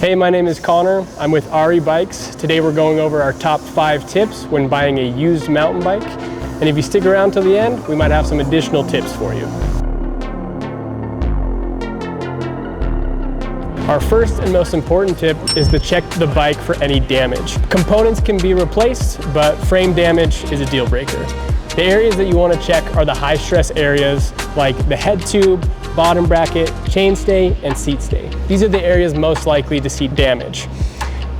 Hey, my name is Connor. I'm with Ari Bikes. Today we're going over our top 5 tips when buying a used mountain bike. And if you stick around till the end, we might have some additional tips for you. Our first and most important tip is to check the bike for any damage. Components can be replaced, but frame damage is a deal breaker. The areas that you want to check are the high stress areas like the head tube, bottom bracket, chainstay, and seat stay. These are the areas most likely to see damage.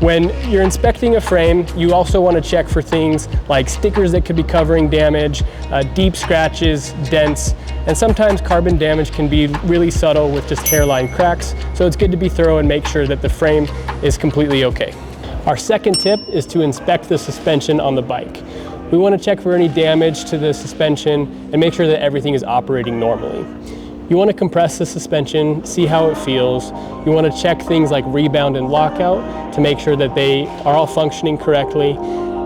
When you're inspecting a frame, you also want to check for things like stickers that could be covering damage, deep scratches, dents, and sometimes carbon damage can be really subtle with just hairline cracks, so it's good to be thorough and make sure that the frame is completely okay. Our second tip is to inspect the suspension on the bike. We want to check for any damage to the suspension and make sure that everything is operating normally. You want to compress the suspension, see how it feels. You want to check things like rebound and lockout to make sure that they are all functioning correctly.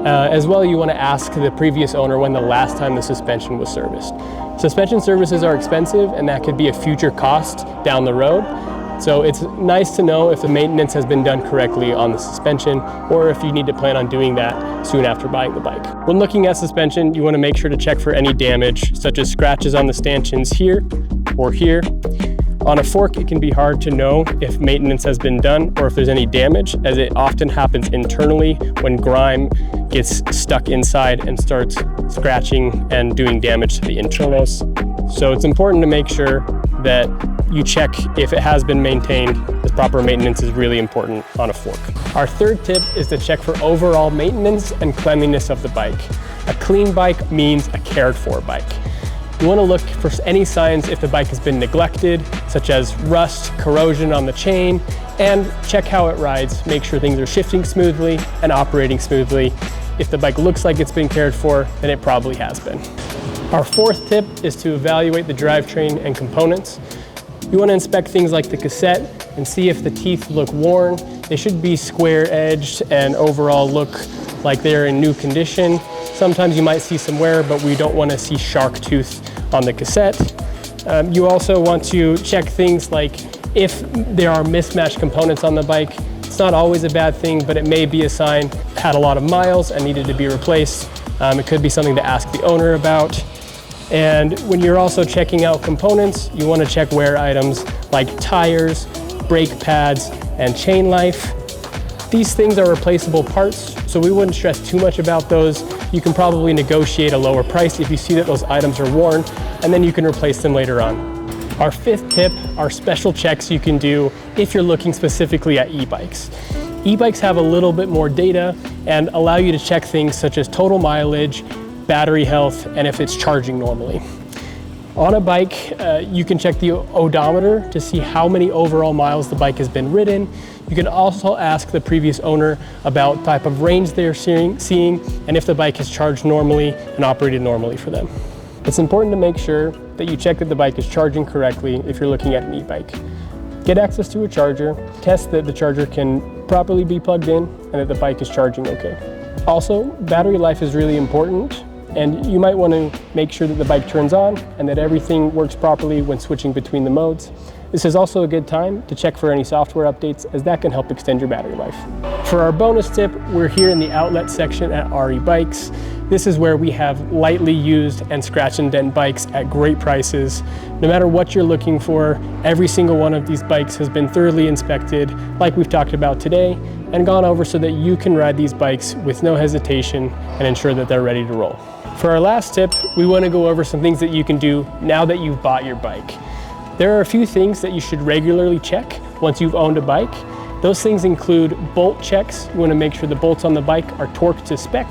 As well, you want to ask the previous owner when the last time the suspension was serviced. Suspension services are expensive, and that could be a future cost down the road. So it's nice to know if the maintenance has been done correctly on the suspension, or if you need to plan on doing that soon after buying the bike. When looking at suspension, you want to make sure to check for any damage, such as scratches on the stanchions here or here. On a fork, it can be hard to know if maintenance has been done or if there's any damage, as it often happens internally when grime gets stuck inside and starts scratching and doing damage to the internals. So it's important to make sure that you check if it has been maintained, as proper maintenance is really important on a fork. Our third tip is to check for overall maintenance and cleanliness of the bike. A clean bike means a cared for bike. You want to look for any signs if the bike has been neglected, such as rust, corrosion on the chain, and check how it rides. Make sure things are shifting smoothly and operating smoothly. If the bike looks like it's been cared for, then it probably has been. Our fourth tip is to evaluate the drivetrain and components. You want to inspect things like the cassette and see if the teeth look worn. They should be square edged and overall look like they're in new condition. Sometimes you might see some wear, but we don't want to see shark tooth on the cassette. You also want to check things like if there are mismatched components on the bike. It's not always a bad thing, but it may be a sign it had a lot of miles and needed to be replaced. It could be something to ask the owner about. And when you're also checking out components, you want to check wear items like tires, brake pads, and chain life. These things are replaceable parts, so we wouldn't stress too much about those. You can probably negotiate a lower price if you see that those items are worn, and then you can replace them later on. Our fifth tip are special checks you can do if you're looking specifically at e-bikes. E-bikes have a little bit more data and allow you to check things such as total mileage, battery health, and if it's charging normally. On a bike, you can check the odometer to see how many overall miles the bike has been ridden. You can also ask the previous owner about type of range they're seeing and if the bike has charged normally and operated normally for them. It's important to make sure that you check that the bike is charging correctly if you're looking at an e-bike. Get access to a charger, test that the charger can properly be plugged in and that the bike is charging okay. Also, battery life is really important, and you might want to make sure that the bike turns on and that everything works properly when switching between the modes. This is also a good time to check for any software updates, as that can help extend your battery life. For our bonus tip, we're here in the outlet section at Ari Bikes. This is where we have lightly used and scratch and dent bikes at great prices. No matter what you're looking for, every single one of these bikes has been thoroughly inspected, like we've talked about today, and gone over so that you can ride these bikes with no hesitation and ensure that they're ready to roll. For our last tip, we want to go over some things that you can do now that you've bought your bike. There are a few things that you should regularly check once you've owned a bike. Those things include bolt checks. You want to make sure the bolts on the bike are torqued to spec.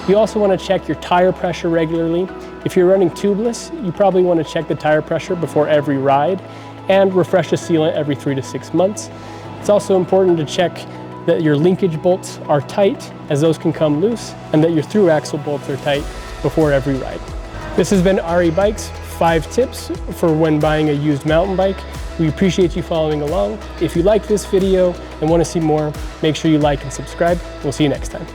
You also want to check your tire pressure regularly. If you're running tubeless, you probably want to check the tire pressure before every ride and refresh the sealant every 3 to 6 months. It's also important to check that your linkage bolts are tight, as those can come loose, and that your through axle bolts are tight before every ride. This has been Ari Bikes, 5 tips for when buying a used mountain bike. We appreciate you following along. If you like this video and want to see more, make sure you like and subscribe. We'll see you next time.